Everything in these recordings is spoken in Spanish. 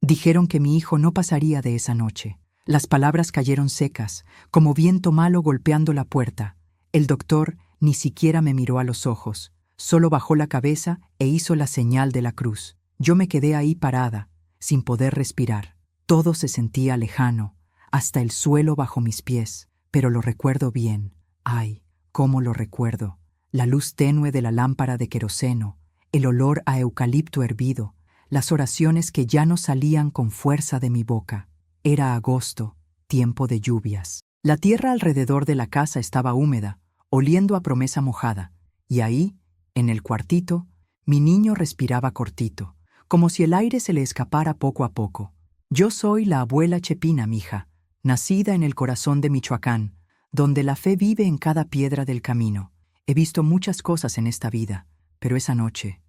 Dijeron que mi hijo no pasaría de esa noche. Las palabras cayeron secas, como viento malo golpeando la puerta. El doctor ni siquiera me miró a los ojos, solo bajó la cabeza e hizo la señal de la cruz. Yo me quedé ahí parada, sin poder respirar. Todo se sentía lejano, hasta el suelo bajo mis pies, pero lo recuerdo bien. Ay, cómo lo recuerdo. La luz tenue de la lámpara de queroseno, el olor a eucalipto hervido, las oraciones que ya no salían con fuerza de mi boca. Era agosto, tiempo de lluvias. La tierra alrededor de la casa estaba húmeda, oliendo a promesa mojada, y ahí, en el cuartito, mi niño respiraba cortito, como si el aire se le escapara poco a poco. Yo soy la abuela Chepina, mija, nacida en el corazón de Michoacán, donde la fe vive en cada piedra del camino. He visto muchas cosas en esta vida, pero esa noche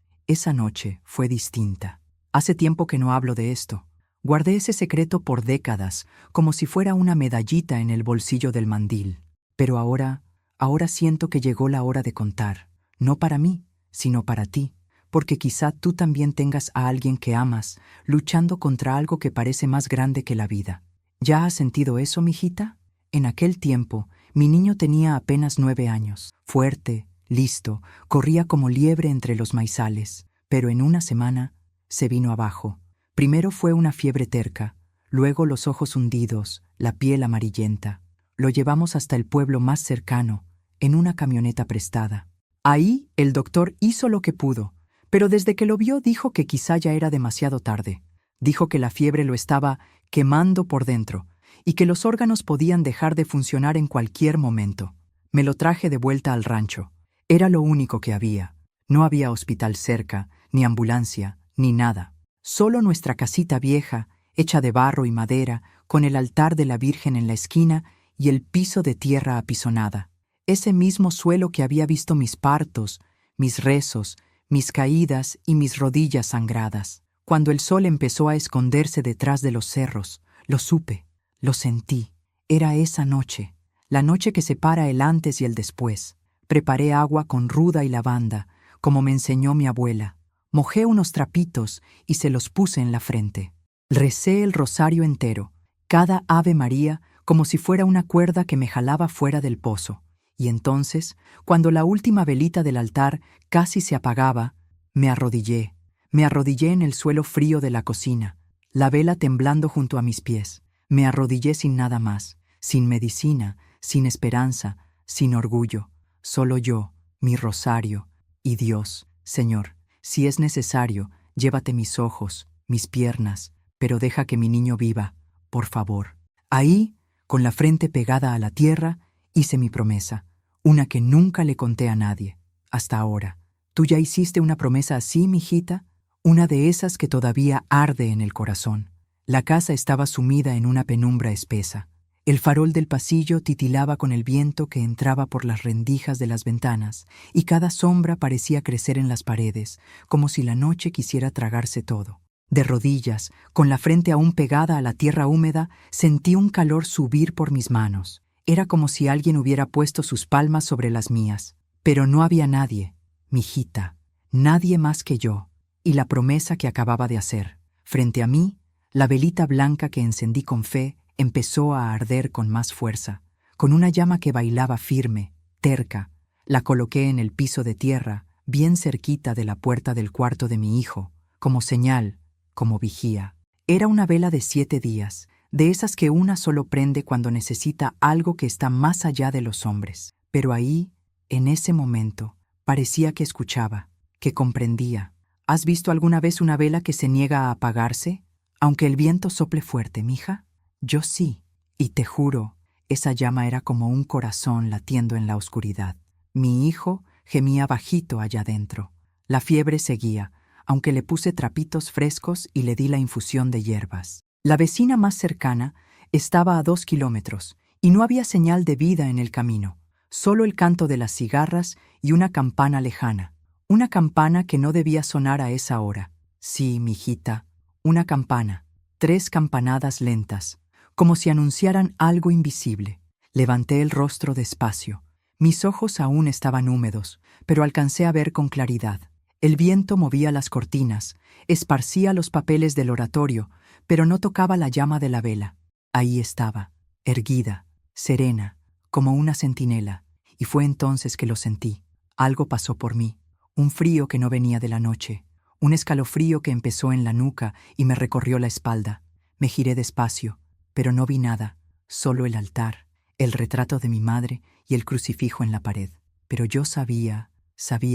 fue distinta. Hace tiempo que no hablo de esto. Guardé ese secreto por décadas, como si fuera una medallita en el bolsillo del mandil. Pero ahora siento que llegó la hora de contar, no para mí, sino para ti, porque quizá tú también tengas a alguien que amas, luchando contra algo que parece más grande que la vida. ¿Ya has sentido eso, mijita? En aquel tiempo, mi niño tenía apenas 9 años. Fuerte, listo, corría como liebre entre los maizales, pero en una semana se vino abajo. Primero fue una fiebre terca, luego los ojos hundidos, la piel amarillenta. Lo llevamos hasta el pueblo más cercano, en una camioneta prestada. Ahí el doctor hizo lo que pudo, pero desde que lo vio dijo que quizá ya era demasiado tarde. Dijo que la fiebre lo estaba quemando por dentro y que los órganos podían dejar de funcionar en cualquier momento. Me lo traje de vuelta al rancho. Era lo único que había. No había hospital cerca, ni ambulancia, ni nada. Solo nuestra casita vieja, hecha de barro y madera, con el altar de la Virgen en la esquina y el piso de tierra apisonada. Ese mismo suelo que había visto mis partos, mis rezos, mis caídas y mis rodillas sangradas. Cuando el sol empezó a esconderse detrás de los cerros, lo supe, lo sentí. Era esa noche, la noche que separa el antes y el después. Preparé agua con ruda y lavanda, como me enseñó mi abuela. Mojé unos trapitos y se los puse en la frente. Recé el rosario entero, cada Ave María como si fuera una cuerda que me jalaba fuera del pozo. Y entonces, cuando la última velita del altar casi se apagaba, me arrodillé en el suelo frío de la cocina, la vela temblando junto a mis pies. Me arrodillé sin nada más, sin medicina, sin esperanza, sin orgullo. Solo yo, mi rosario y Dios. Señor, si es necesario, llévate mis ojos, mis piernas, pero deja que mi niño viva, por favor. Ahí, con la frente pegada a la tierra, hice mi promesa, una que nunca le conté a nadie, hasta ahora. ¿Tú ya hiciste una promesa así, mijita? Una de esas que todavía arde en el corazón. La casa estaba sumida en una penumbra espesa. El farol del pasillo titilaba con el viento que entraba por las rendijas de las ventanas, y cada sombra parecía crecer en las paredes, como si la noche quisiera tragarse todo. De rodillas, con la frente aún pegada a la tierra húmeda, sentí un calor subir por mis manos. Era como si alguien hubiera puesto sus palmas sobre las mías. Pero no había nadie, mijita, nadie más que yo, y la promesa que acababa de hacer. Frente a mí, la velita blanca que encendí con fe empezó a arder con más fuerza, con una llama que bailaba firme, terca. La coloqué en el piso de tierra, bien cerquita de la puerta del cuarto de mi hijo, como señal, como vigía. Era una vela de 7 días, de esas que una solo prende cuando necesita algo que está más allá de los hombres. Pero ahí, en ese momento, parecía que escuchaba, que comprendía. ¿Has visto alguna vez una vela que se niega a apagarse, aunque el viento sople fuerte, mija? Yo sí, y te juro, esa llama era como un corazón latiendo en la oscuridad. Mi hijo gemía bajito allá dentro. La fiebre seguía, aunque le puse trapitos frescos y le di la infusión de hierbas. La vecina más cercana estaba a 2 kilómetros, y no había señal de vida en el camino, solo el canto de las cigarras y una campana lejana. Una campana que no debía sonar a esa hora. Sí, mijita, una campana. 3 campanadas lentas, como si anunciaran algo invisible. Levanté el rostro despacio. Mis ojos aún estaban húmedos, pero alcancé a ver con claridad. El viento movía las cortinas, esparcía los papeles del oratorio, pero no tocaba la llama de la vela. Ahí estaba, erguida, serena, como una centinela, y fue entonces que lo sentí. Algo pasó por mí, un frío que no venía de la noche, un escalofrío que empezó en la nuca y me recorrió la espalda. Me giré despacio, pero no vi nada, solo el altar, el retrato de mi madre y el crucifijo en la pared. Pero yo sabía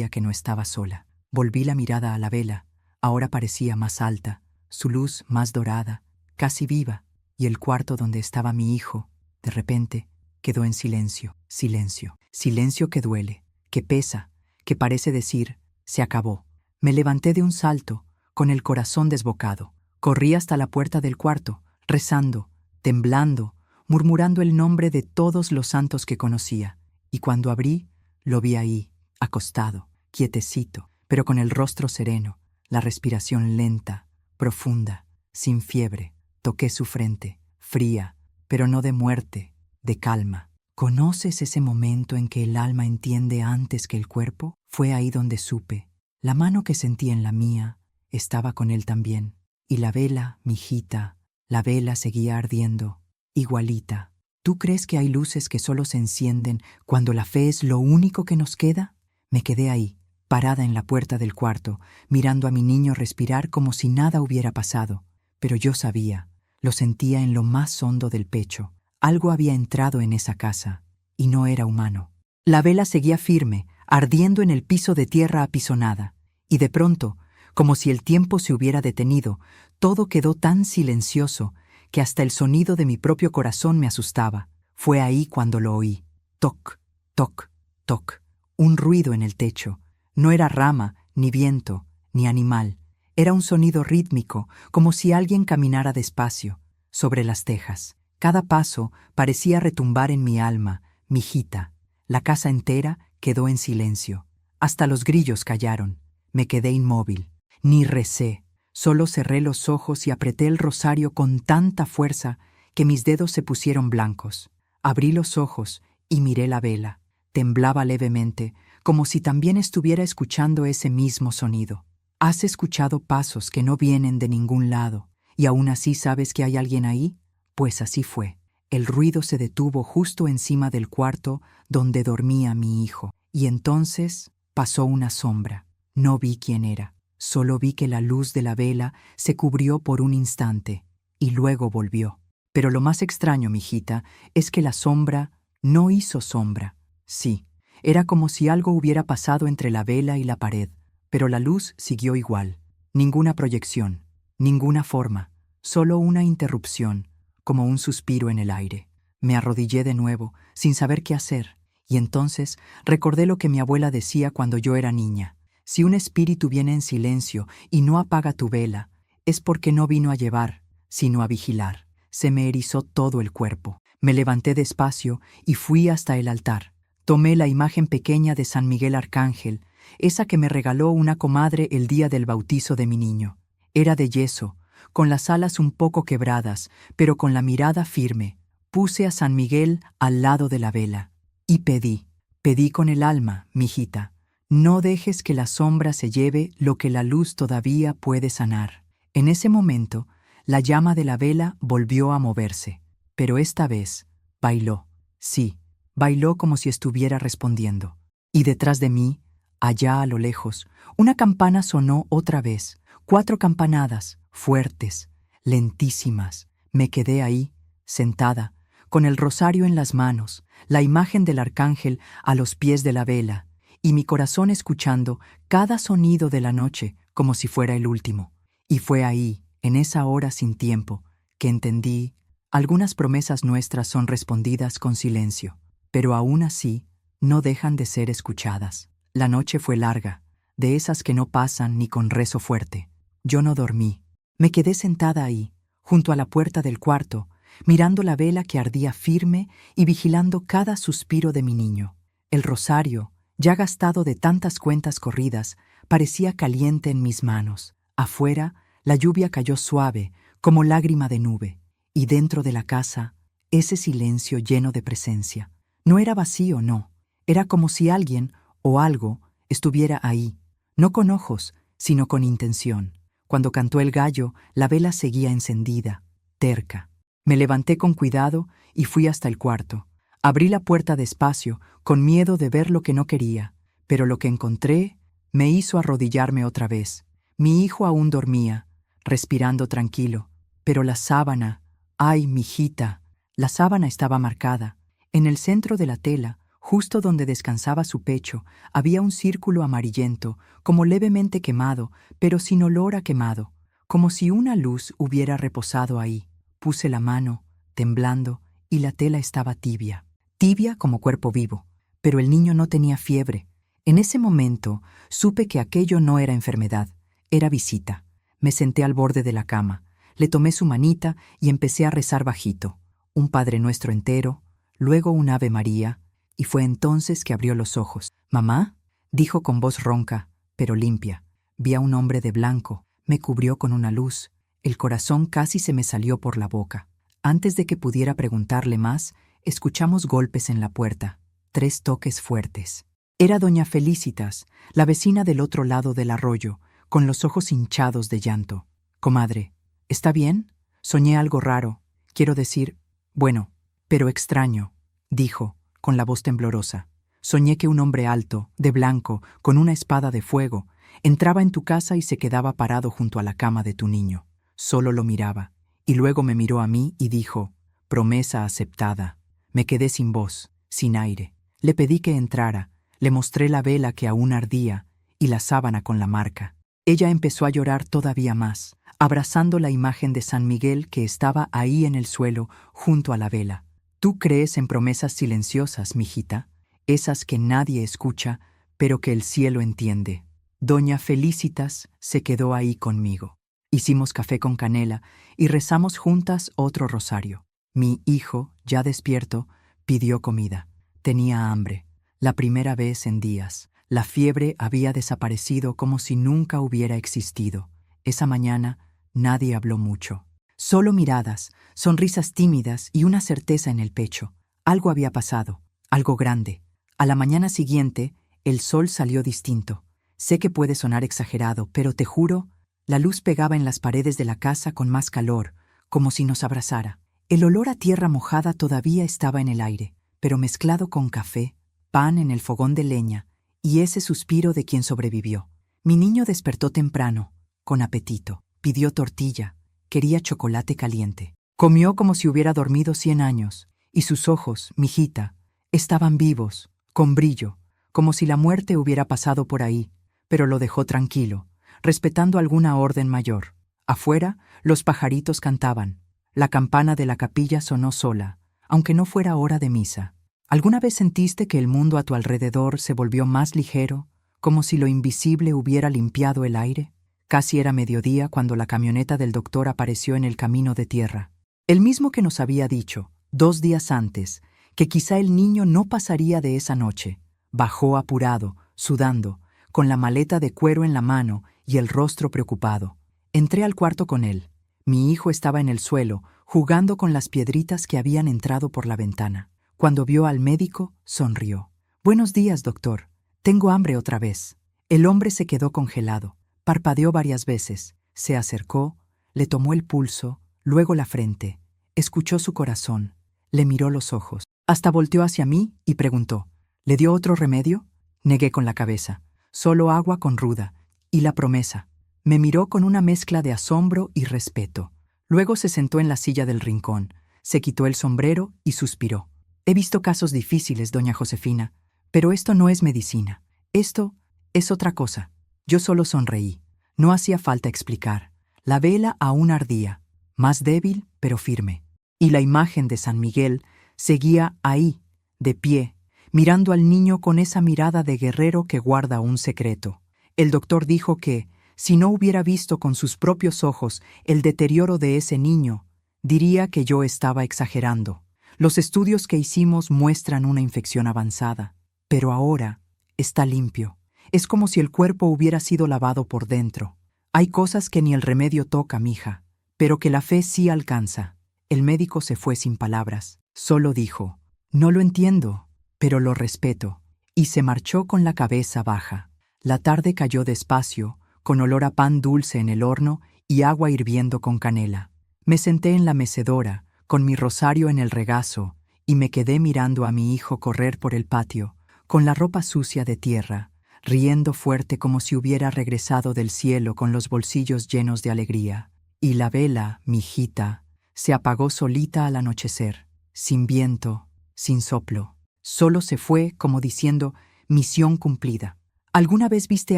que no estaba sola. Volví la mirada a la vela. Ahora parecía más alta, su luz más dorada, casi viva, y el cuarto donde estaba mi hijo, de repente, quedó en silencio, silencio, silencio que duele, que pesa, que parece decir, se acabó. Me levanté de un salto, con el corazón desbocado. Corrí hasta la puerta del cuarto, rezando, temblando, murmurando el nombre de todos los santos que conocía, y cuando abrí, lo vi ahí, acostado, quietecito, pero con el rostro sereno, la respiración lenta, profunda, sin fiebre. Toqué su frente, fría, pero no de muerte, de calma. ¿Conoces ese momento en que el alma entiende antes que el cuerpo? Fue ahí donde supe. La mano que sentí en la mía estaba con él también. Y la vela, mijita, la vela seguía ardiendo, igualita. ¿Tú crees que hay luces que solo se encienden cuando la fe es lo único que nos queda? Me quedé ahí, parada en la puerta del cuarto, mirando a mi niño respirar como si nada hubiera pasado. Pero yo sabía, lo sentía en lo más hondo del pecho. Algo había entrado en esa casa, y no era humano. La vela seguía firme, ardiendo en el piso de tierra apisonada, y de pronto, como si el tiempo se hubiera detenido, todo quedó tan silencioso que hasta el sonido de mi propio corazón me asustaba. Fue ahí cuando lo oí. Toc, toc, toc. Un ruido en el techo. No era rama, ni viento, ni animal. Era un sonido rítmico, como si alguien caminara despacio, sobre las tejas. Cada paso parecía retumbar en mi alma, mijita. La casa entera quedó en silencio. Hasta los grillos callaron. Me quedé inmóvil. Ni recé. Solo cerré los ojos y apreté el rosario con tanta fuerza que mis dedos se pusieron blancos. Abrí los ojos y miré la vela. Temblaba levemente, como si también estuviera escuchando ese mismo sonido. ¿Has escuchado pasos que no vienen de ningún lado y aún así sabes que hay alguien ahí? Pues así fue. El ruido se detuvo justo encima del cuarto donde dormía mi hijo. Y entonces pasó una sombra. No vi quién era. Solo vi que la luz de la vela se cubrió por un instante y luego volvió. Pero lo más extraño, mijita, es que la sombra no hizo sombra. Sí, era como si algo hubiera pasado entre la vela y la pared, pero la luz siguió igual. Ninguna proyección, ninguna forma, solo una interrupción, como un suspiro en el aire. Me arrodillé de nuevo, sin saber qué hacer, y entonces recordé lo que mi abuela decía cuando yo era niña. Si un espíritu viene en silencio y no apaga tu vela, es porque no vino a llevar, sino a vigilar. Se me erizó todo el cuerpo. Me levanté despacio y fui hasta el altar. Tomé la imagen pequeña de San Miguel Arcángel, esa que me regaló una comadre el día del bautizo de mi niño. Era de yeso, con las alas un poco quebradas, pero con la mirada firme. Puse a San Miguel al lado de la vela y pedí con el alma, mijita. No dejes que la sombra se lleve lo que la luz todavía puede sanar. En ese momento, la llama de la vela volvió a moverse, pero esta vez bailó. Sí, bailó como si estuviera respondiendo. Y detrás de mí, allá a lo lejos, una campana sonó otra vez. 4 campanadas, fuertes, lentísimas. Me quedé ahí, sentada, con el rosario en las manos, la imagen del arcángel a los pies de la vela, y mi corazón escuchando cada sonido de la noche como si fuera el último. Y fue ahí, en esa hora sin tiempo, que entendí, algunas promesas nuestras son respondidas con silencio, pero aún así no dejan de ser escuchadas. La noche fue larga, de esas que no pasan ni con rezo fuerte. Yo no dormí. Me quedé sentada ahí, junto a la puerta del cuarto, mirando la vela que ardía firme y vigilando cada suspiro de mi niño. El rosario, ya gastado de tantas cuentas corridas, parecía caliente en mis manos. Afuera, la lluvia cayó suave, como lágrima de nube, y dentro de la casa, ese silencio lleno de presencia. No era vacío, no. Era como si alguien o algo estuviera ahí, no con ojos, sino con intención. Cuando cantó el gallo, la vela seguía encendida, terca. Me levanté con cuidado y fui hasta el cuarto. Abrí la puerta despacio, con miedo de ver lo que no quería, pero lo que encontré me hizo arrodillarme otra vez. Mi hijo aún dormía, respirando tranquilo, pero la sábana, ¡ay, mijita! La sábana estaba marcada. En el centro de la tela, justo donde descansaba su pecho, había un círculo amarillento, como levemente quemado, pero sin olor a quemado, como si una luz hubiera reposado ahí. Puse la mano, temblando, y la tela estaba tibia. Tibia como cuerpo vivo, pero el niño no tenía fiebre. En ese momento supe que aquello no era enfermedad, era visita. Me senté al borde de la cama, le tomé su manita y empecé a rezar bajito, un Padre Nuestro entero, luego un Ave María, y fue entonces que abrió los ojos. «¿Mamá?», dijo con voz ronca, pero limpia. Vi a un hombre de blanco, me cubrió con una luz, el corazón casi se me salió por la boca. Antes de que pudiera preguntarle más, escuchamos golpes en la puerta, 3 toques fuertes. Era doña Felicitas, la vecina del otro lado del arroyo, con los ojos hinchados de llanto. «Comadre, ¿está bien? Soñé algo raro, quiero decir, bueno, pero extraño», dijo, con la voz temblorosa. «Soñé que un hombre alto, de blanco, con una espada de fuego, entraba en tu casa y se quedaba parado junto a la cama de tu niño. Solo lo miraba, y luego me miró a mí y dijo, promesa aceptada. Me quedé sin voz, sin aire. Le pedí que entrara, le mostré la vela que aún ardía y la sábana con la marca. Ella empezó a llorar todavía más, abrazando la imagen de San Miguel que estaba ahí en el suelo, junto a la vela. ¿Tú crees en promesas silenciosas, mijita? Esas que nadie escucha, pero que el cielo entiende. Doña Felicitas se quedó ahí conmigo. Hicimos café con canela y rezamos juntas otro rosario. Mi hijo, ya despierto, pidió comida. Tenía hambre, la primera vez en días. La fiebre había desaparecido como si nunca hubiera existido. Esa mañana nadie habló mucho. Solo miradas, sonrisas tímidas y una certeza en el pecho. Algo había pasado, algo grande. A la mañana siguiente, el sol salió distinto. Sé que puede sonar exagerado, pero te juro, la luz pegaba en las paredes de la casa con más calor, como si nos abrazara. El olor a tierra mojada todavía estaba en el aire, pero mezclado con café, pan en el fogón de leña y ese suspiro de quien sobrevivió. Mi niño despertó temprano, con apetito. Pidió tortilla, quería chocolate caliente. Comió como si hubiera dormido 100 años, y sus ojos, mijita, estaban vivos, con brillo, como si la muerte hubiera pasado por ahí, pero lo dejó tranquilo, respetando alguna orden mayor. Afuera, los pajaritos cantaban. La campana de la capilla sonó sola, aunque no fuera hora de misa. ¿Alguna vez sentiste que el mundo a tu alrededor se volvió más ligero, como si lo invisible hubiera limpiado el aire? Casi era mediodía cuando la camioneta del doctor apareció en el camino de tierra. El mismo que nos había dicho, 2 días antes, que quizá el niño no pasaría de esa noche. Bajó apurado, sudando, con la maleta de cuero en la mano y el rostro preocupado. Entré al cuarto con él. Mi hijo estaba en el suelo, jugando con las piedritas que habían entrado por la ventana. Cuando vio al médico, sonrió. «Buenos días, doctor. Tengo hambre otra vez». El hombre se quedó congelado. Parpadeó varias veces. Se acercó, le tomó el pulso, luego la frente. Escuchó su corazón. Le miró los ojos. Hasta volteó hacia mí y preguntó, «¿Le dio otro remedio?». Negué con la cabeza. «Solo agua con ruda. Y la promesa». Me miró con una mezcla de asombro y respeto. Luego se sentó en la silla del rincón, se quitó el sombrero y suspiró. «He visto casos difíciles, doña Josefina, pero esto no es medicina. Esto es otra cosa». Yo solo sonreí. No hacía falta explicar. La vela aún ardía, más débil pero firme. Y la imagen de San Miguel seguía ahí, de pie, mirando al niño con esa mirada de guerrero que guarda un secreto. El doctor dijo que, si no hubiera visto con sus propios ojos el deterioro de ese niño, diría que yo estaba exagerando. Los estudios que hicimos muestran una infección avanzada, pero ahora está limpio. Es como si el cuerpo hubiera sido lavado por dentro. Hay cosas que ni el remedio toca, mija, pero que la fe sí alcanza. El médico se fue sin palabras. Solo dijo, «No lo entiendo, pero lo respeto», y se marchó con la cabeza baja. La tarde cayó despacio, con olor a pan dulce en el horno y agua hirviendo con canela. Me senté en la mecedora, con mi rosario en el regazo, y me quedé mirando a mi hijo correr por el patio, con la ropa sucia de tierra, riendo fuerte como si hubiera regresado del cielo con los bolsillos llenos de alegría. Y la vela, mi hijita, se apagó solita al anochecer, sin viento, sin soplo. Solo se fue como diciendo, misión cumplida. ¿Alguna vez viste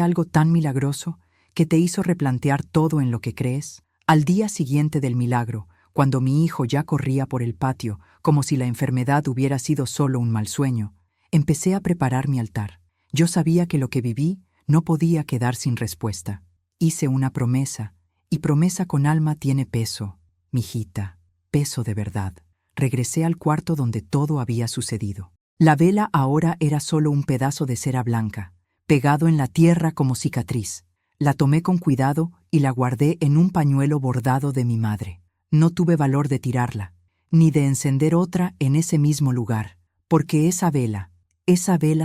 algo tan milagroso que te hizo replantear todo en lo que crees? Al día siguiente del milagro, cuando mi hijo ya corría por el patio, como si la enfermedad hubiera sido solo un mal sueño, empecé a preparar mi altar. Yo sabía que lo que viví no podía quedar sin respuesta. Hice una promesa, y promesa con alma tiene peso, mijita, peso de verdad. Regresé al cuarto donde todo había sucedido. La vela ahora era solo un pedazo de cera blanca, pegado en la tierra como cicatriz. La tomé con cuidado y la guardé en un pañuelo bordado de mi madre. No tuve valor de tirarla, ni de encender otra en ese mismo lugar, porque esa vela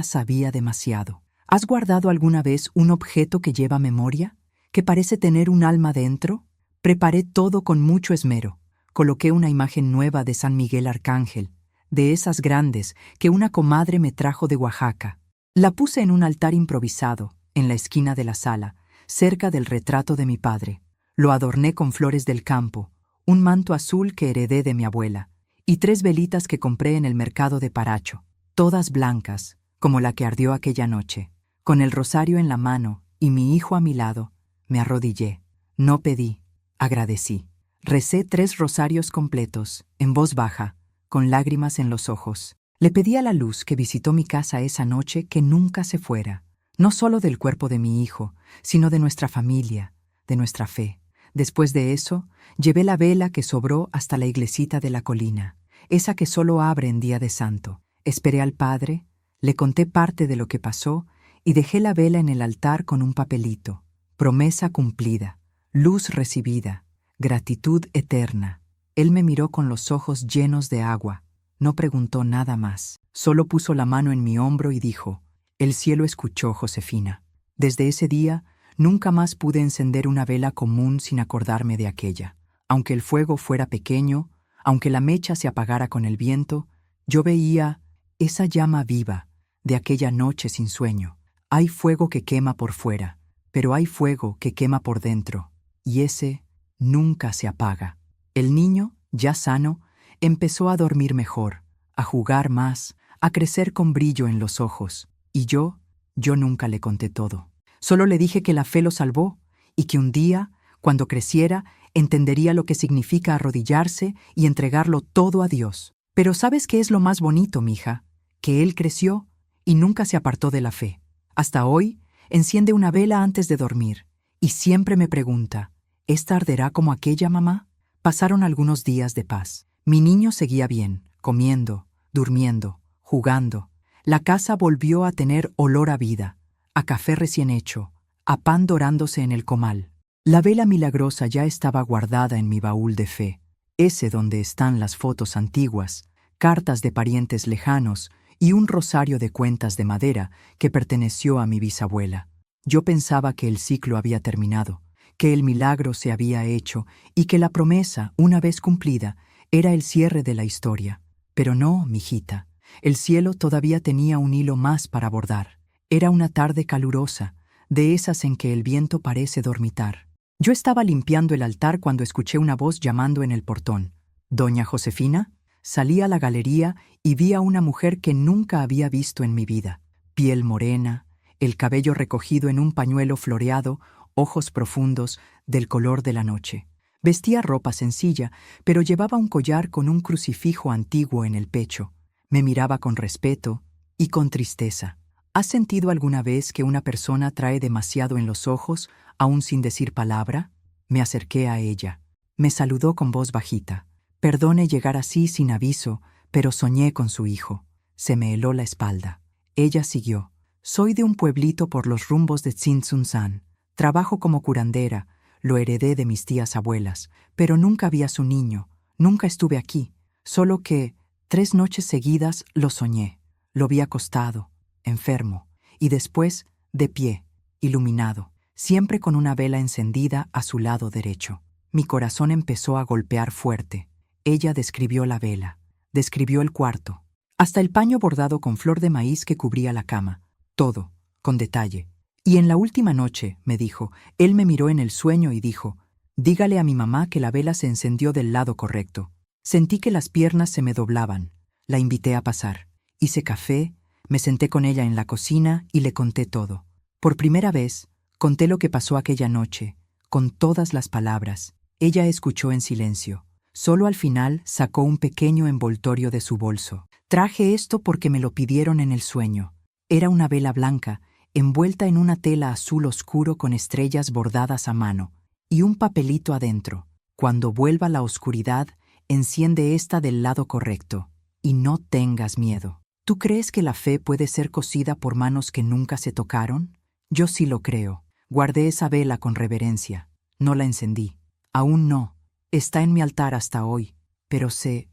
sabía demasiado. ¿Has guardado alguna vez un objeto que lleva memoria? ¿Que parece tener un alma dentro? Preparé todo con mucho esmero. Coloqué una imagen nueva de San Miguel Arcángel, de esas grandes que una comadre me trajo de Oaxaca. La puse en un altar improvisado, en la esquina de la sala, cerca del retrato de mi padre. Lo adorné con flores del campo, un manto azul que heredé de mi abuela, y 3 velitas que compré en el mercado de Paracho, todas blancas, como la que ardió aquella noche. Con el rosario en la mano y mi hijo a mi lado, me arrodillé. No pedí, agradecí. Recé 3 rosarios completos, en voz baja, con lágrimas en los ojos. Le pedí a la luz que visitó mi casa esa noche que nunca se fuera, no solo del cuerpo de mi hijo, sino de nuestra familia, de nuestra fe. Después de eso, llevé la vela que sobró hasta la iglesita de la colina, esa que solo abre en día de santo. Esperé al padre, le conté parte de lo que pasó y dejé la vela en el altar con un papelito. Promesa cumplida, luz recibida, gratitud eterna. Él me miró con los ojos llenos de agua. No preguntó nada más. Solo puso la mano en mi hombro y dijo, «El cielo escuchó, Josefina». Desde ese día, nunca más pude encender una vela común sin acordarme de aquella. Aunque el fuego fuera pequeño, aunque la mecha se apagara con el viento, yo veía esa llama viva de aquella noche sin sueño. Hay fuego que quema por fuera, pero hay fuego que quema por dentro, y ese nunca se apaga. El niño, ya sano, empezó a dormir mejor, a jugar más, a crecer con brillo en los ojos, y yo nunca le conté todo. Solo le dije que la fe lo salvó, y que un día, cuando creciera, entendería lo que significa arrodillarse y entregarlo todo a Dios. Pero ¿sabes qué es lo más bonito, mija? Que él creció y nunca se apartó de la fe. Hasta hoy, enciende una vela antes de dormir, y siempre me pregunta, ¿esta arderá como aquella, mamá? Pasaron algunos días de paz. Mi niño seguía bien, comiendo, durmiendo, jugando. La casa volvió a tener olor a vida, a café recién hecho, a pan dorándose en el comal. La vela milagrosa ya estaba guardada en mi baúl de fe, ese donde están las fotos antiguas, cartas de parientes lejanos y un rosario de cuentas de madera que perteneció a mi bisabuela. Yo pensaba que el ciclo había terminado, que el milagro se había hecho y que la promesa, una vez cumplida, era el cierre de la historia. Pero no, mijita, el cielo todavía tenía un hilo más para bordar. Era una tarde calurosa, de esas en que el viento parece dormitar. Yo estaba limpiando el altar cuando escuché una voz llamando en el portón. «¿Doña Josefina?» Salí a la galería y vi a una mujer que nunca había visto en mi vida. Piel morena, el cabello recogido en un pañuelo floreado, ojos profundos, del color de la noche. Vestía ropa sencilla, pero llevaba un collar con un crucifijo antiguo en el pecho. Me miraba con respeto y con tristeza. ¿Has sentido alguna vez que una persona trae demasiado en los ojos, aún sin decir palabra? Me acerqué a ella. Me saludó con voz bajita. Perdone llegar así sin aviso, pero soñé con su hijo. Se me heló la espalda. Ella siguió. Soy de un pueblito por los rumbos de Tzintzuntzan. Trabajo como curandera. Lo heredé de mis tías abuelas, pero nunca vi a su niño. Nunca estuve aquí. Solo que 3 noches seguidas lo soñé. Lo vi acostado, enfermo, y después de pie, iluminado. siempre con una vela encendida a su lado derecho. Mi corazón empezó a golpear fuerte. Ella describió la vela, describió el cuarto, hasta el paño bordado con flor de maíz que cubría la cama, todo, con detalle. Y en la última noche, me dijo, él me miró en el sueño y dijo, dígale a mi mamá que la vela se encendió del lado correcto. Sentí que las piernas se me doblaban. La invité a pasar. Hice café, me senté con ella en la cocina y le conté todo. Por primera vez, conté lo que pasó aquella noche, con todas las palabras. Ella escuchó en silencio. Solo al final sacó un pequeño envoltorio de su bolso. Traje esto porque me lo pidieron en el sueño. Era una vela blanca, envuelta en una tela azul oscuro con estrellas bordadas a mano, y un papelito adentro. Cuando vuelva la oscuridad, enciende esta del lado correcto, y no tengas miedo. ¿Tú crees que la fe puede ser cosida por manos que nunca se tocaron? Yo sí lo creo. Guardé esa vela con reverencia. No la encendí. Aún no. Está en mi altar hasta hoy. Pero sé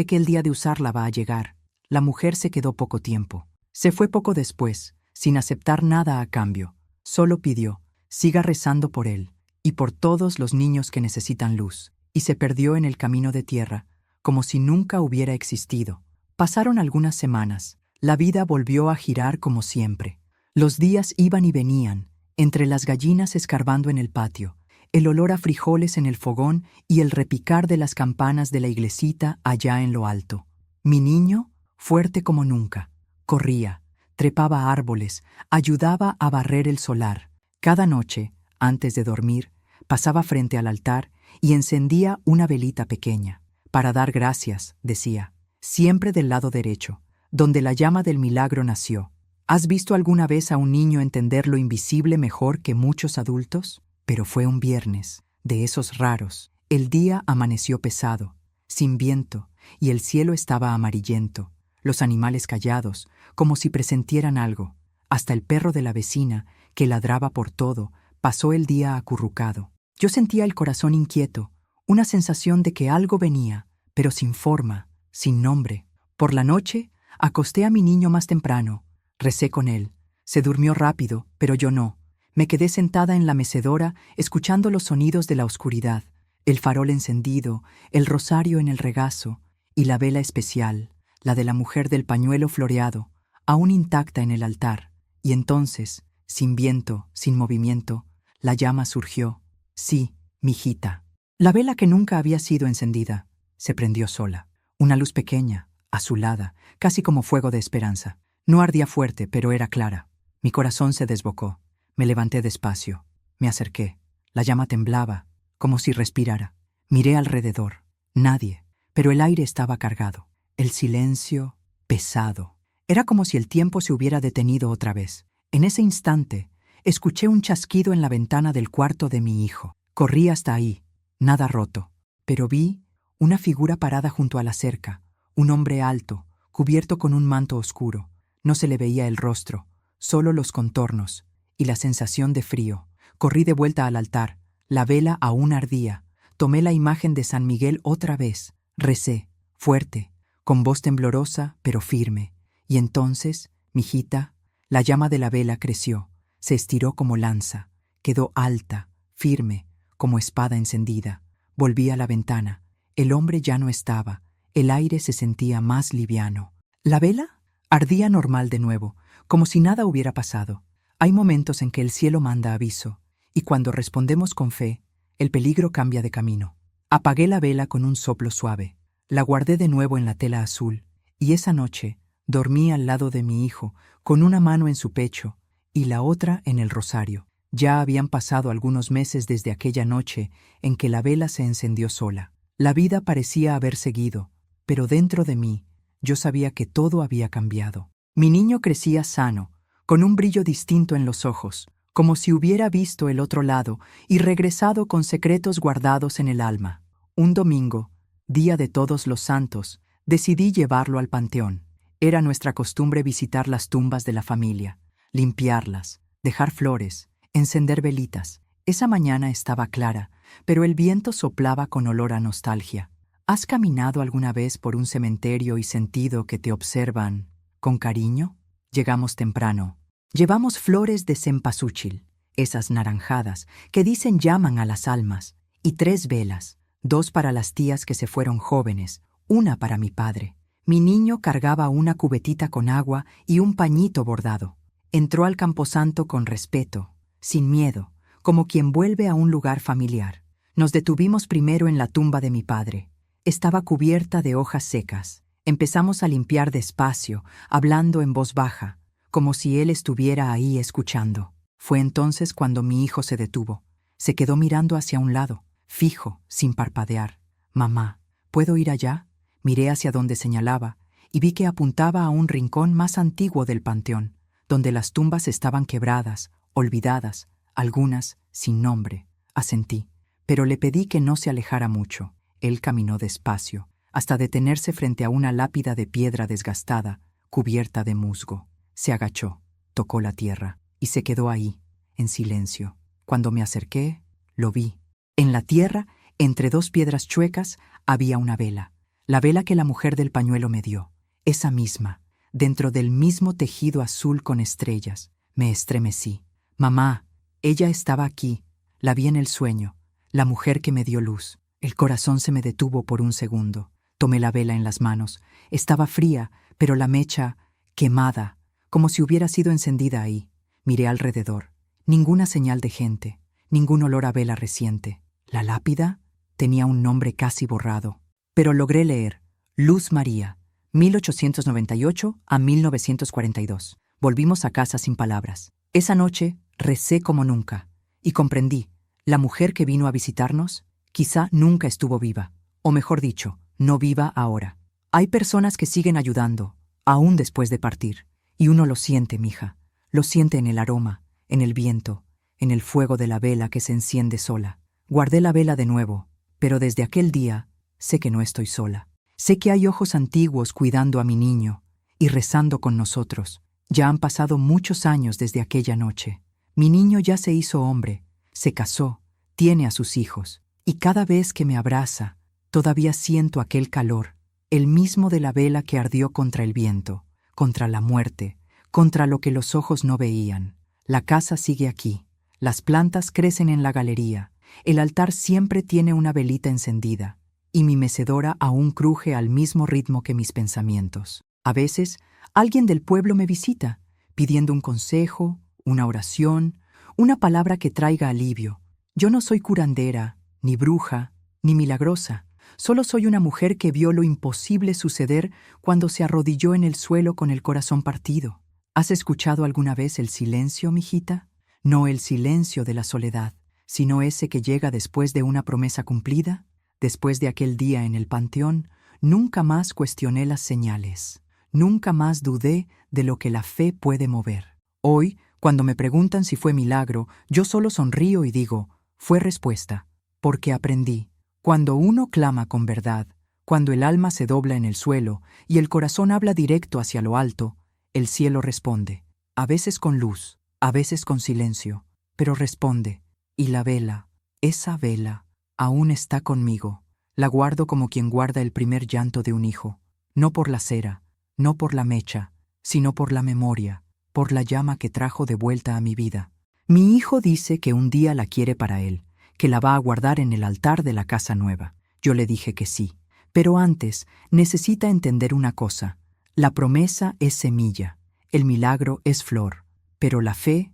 que el día de usarla va a llegar. La mujer se quedó poco tiempo. Se fue poco después, sin aceptar nada a cambio. Solo pidió, siga rezando por él y por todos los niños que necesitan luz. Y se perdió en el camino de tierra, como si nunca hubiera existido. Pasaron algunas semanas. La vida volvió a girar como siempre. Los días iban y venían, entre las gallinas escarbando en el patio, el olor a frijoles en el fogón y el repicar de las campanas de la iglesita allá en lo alto. Mi niño, fuerte como nunca, corría, trepaba árboles, ayudaba a barrer el solar. Cada noche, antes de dormir, pasaba frente al altar y encendía una velita pequeña. Para dar gracias, decía, siempre del lado derecho, donde la llama del milagro nació. ¿Has visto alguna vez a un niño entender lo invisible mejor que muchos adultos? Pero fue un viernes, de esos raros. El día amaneció pesado, sin viento, y el cielo estaba amarillento. Los animales callados, como si presentieran algo. Hasta el perro de la vecina, que ladraba por todo, pasó el día acurrucado. Yo sentía el corazón inquieto, una sensación de que algo venía, pero sin forma, sin nombre. Por la noche, acosté a mi niño más temprano. Recé con él. Se durmió rápido, pero yo no. Me quedé sentada en la mecedora, escuchando los sonidos de la oscuridad, el farol encendido, el rosario en el regazo, y la vela especial, la de la mujer del pañuelo floreado, aún intacta en el altar. Y entonces, sin viento, sin movimiento, la llama surgió. Sí, mijita. La vela que nunca había sido encendida se prendió sola. Una luz pequeña, azulada, casi como fuego de esperanza. No ardía fuerte, pero era clara. Mi corazón se desbocó. Me levanté despacio. Me acerqué. La llama temblaba, como si respirara. Miré alrededor. Nadie, pero el aire estaba cargado. El silencio, pesado. Era como si el tiempo se hubiera detenido otra vez. En ese instante, escuché un chasquido en la ventana del cuarto de mi hijo. Corrí hasta ahí. Nada roto. Pero vi una figura parada junto a la cerca. Un hombre alto, cubierto con un manto oscuro. No se le veía el rostro, solo los contornos y la sensación de frío. Corrí de vuelta al altar. La vela aún ardía. Tomé la imagen de San Miguel otra vez. Recé, fuerte, con voz temblorosa, pero firme. Y entonces, mijita, la llama de la vela creció. Se estiró como lanza. Quedó alta, firme, como espada encendida. Volví a la ventana. El hombre ya no estaba. El aire se sentía más liviano. ¿La vela? Ardía normal de nuevo, como si nada hubiera pasado. Hay momentos en que el cielo manda aviso, y cuando respondemos con fe, el peligro cambia de camino. Apagué la vela con un soplo suave. La guardé de nuevo en la tela azul, y esa noche dormí al lado de mi hijo, con una mano en su pecho y la otra en el rosario. Ya habían pasado algunos meses desde aquella noche en que la vela se encendió sola. La vida parecía haber seguido, pero dentro de mí, yo sabía que todo había cambiado. Mi niño crecía sano, con un brillo distinto en los ojos, como si hubiera visto el otro lado y regresado con secretos guardados en el alma. Un domingo, día de Todos los Santos, decidí llevarlo al panteón. Era nuestra costumbre visitar las tumbas de la familia, limpiarlas, dejar flores, encender velitas. Esa mañana estaba clara, pero el viento soplaba con olor a nostalgia. ¿Has caminado alguna vez por un cementerio y sentido que te observan con cariño? Llegamos temprano. Llevamos flores de cempasúchil, esas naranjadas, que dicen llaman a las almas, y 3 velas, 2 para las tías que se fueron jóvenes, una para mi padre. Mi niño cargaba una cubetita con agua y un pañito bordado. Entró al camposanto con respeto, sin miedo, como quien vuelve a un lugar familiar. Nos detuvimos primero en la tumba de mi padre. Estaba cubierta de hojas secas. Empezamos a limpiar despacio, hablando en voz baja, como si él estuviera ahí escuchando. Fue entonces cuando mi hijo se detuvo. Se quedó mirando hacia un lado, fijo, sin parpadear. «Mamá, ¿puedo ir allá?» Miré hacia donde señalaba y vi que apuntaba a un rincón más antiguo del panteón, donde las tumbas estaban quebradas, olvidadas, algunas sin nombre. Asentí, pero le pedí que no se alejara mucho. Él caminó despacio, hasta detenerse frente a una lápida de piedra desgastada, cubierta de musgo. Se agachó, tocó la tierra y se quedó ahí, en silencio. Cuando me acerqué, lo vi. En la tierra, entre 2 piedras chuecas, había una vela. La vela que la mujer del pañuelo me dio. Esa misma, dentro del mismo tejido azul con estrellas. Me estremecí. «Mamá, ella estaba aquí. La vi en el sueño. La mujer que me dio luz». El corazón se me detuvo por un segundo. Tomé la vela en las manos. Estaba fría, pero la mecha quemada, como si hubiera sido encendida ahí. Miré alrededor. Ninguna señal de gente, ningún olor a vela reciente. La lápida tenía un nombre casi borrado, pero logré leer: Luz María, 1898 a 1942. Volvimos a casa sin palabras. Esa noche recé como nunca y comprendí, la mujer que vino a visitarnos quizá nunca estuvo viva, o mejor dicho, no viva ahora. Hay personas que siguen ayudando, aún después de partir, y uno lo siente, mija, lo siente en el aroma, en el viento, en el fuego de la vela que se enciende sola. Guardé la vela de nuevo, pero desde aquel día sé que no estoy sola. Sé que hay ojos antiguos cuidando a mi niño y rezando con nosotros. Ya han pasado muchos años desde aquella noche. Mi niño ya se hizo hombre, se casó, tiene a sus hijos, y cada vez que me abraza, todavía siento aquel calor, el mismo de la vela que ardió contra el viento, contra la muerte, contra lo que los ojos no veían. La casa sigue aquí, las plantas crecen en la galería, el altar siempre tiene una velita encendida, y mi mecedora aún cruje al mismo ritmo que mis pensamientos. A veces, alguien del pueblo me visita, pidiendo un consejo, una oración, una palabra que traiga alivio. Yo no soy curandera, ni bruja, ni milagrosa. Solo soy una mujer que vio lo imposible suceder cuando se arrodilló en el suelo con el corazón partido. ¿Has escuchado alguna vez el silencio, mijita? No el silencio de la soledad, sino ese que llega después de una promesa cumplida. Después de aquel día en el panteón, nunca más cuestioné las señales. Nunca más dudé de lo que la fe puede mover. Hoy, cuando me preguntan si fue milagro, yo solo sonrío y digo, fue respuesta, porque aprendí. Cuando uno clama con verdad, cuando el alma se dobla en el suelo y el corazón habla directo hacia lo alto, el cielo responde, a veces con luz, a veces con silencio, pero responde, y la vela, esa vela, aún está conmigo. La guardo como quien guarda el primer llanto de un hijo, no por la cera, no por la mecha, sino por la memoria, por la llama que trajo de vuelta a mi vida. Mi hijo dice que un día la quiere para él, que la va a guardar en el altar de la casa nueva. Yo le dije que sí, pero antes necesita entender una cosa. La promesa es semilla, el milagro es flor, pero la fe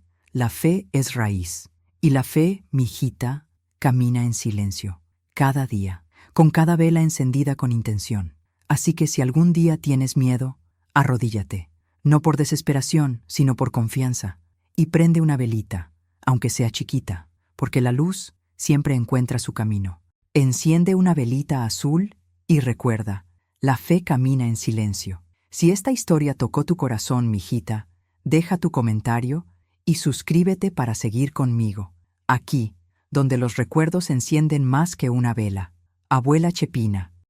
es raíz. Y la fe, mijita, camina en silencio, cada día, con cada vela encendida con intención. Así que si algún día tienes miedo, arrodíllate, no por desesperación, sino por confianza, y prende una velita, aunque sea chiquita, porque la luz siempre encuentra su camino. Enciende una velita azul y recuerda, la fe camina en silencio. Si esta historia tocó tu corazón, mijita, deja tu comentario y suscríbete para seguir conmigo, aquí, donde los recuerdos encienden más que una vela. Abuela Chepina.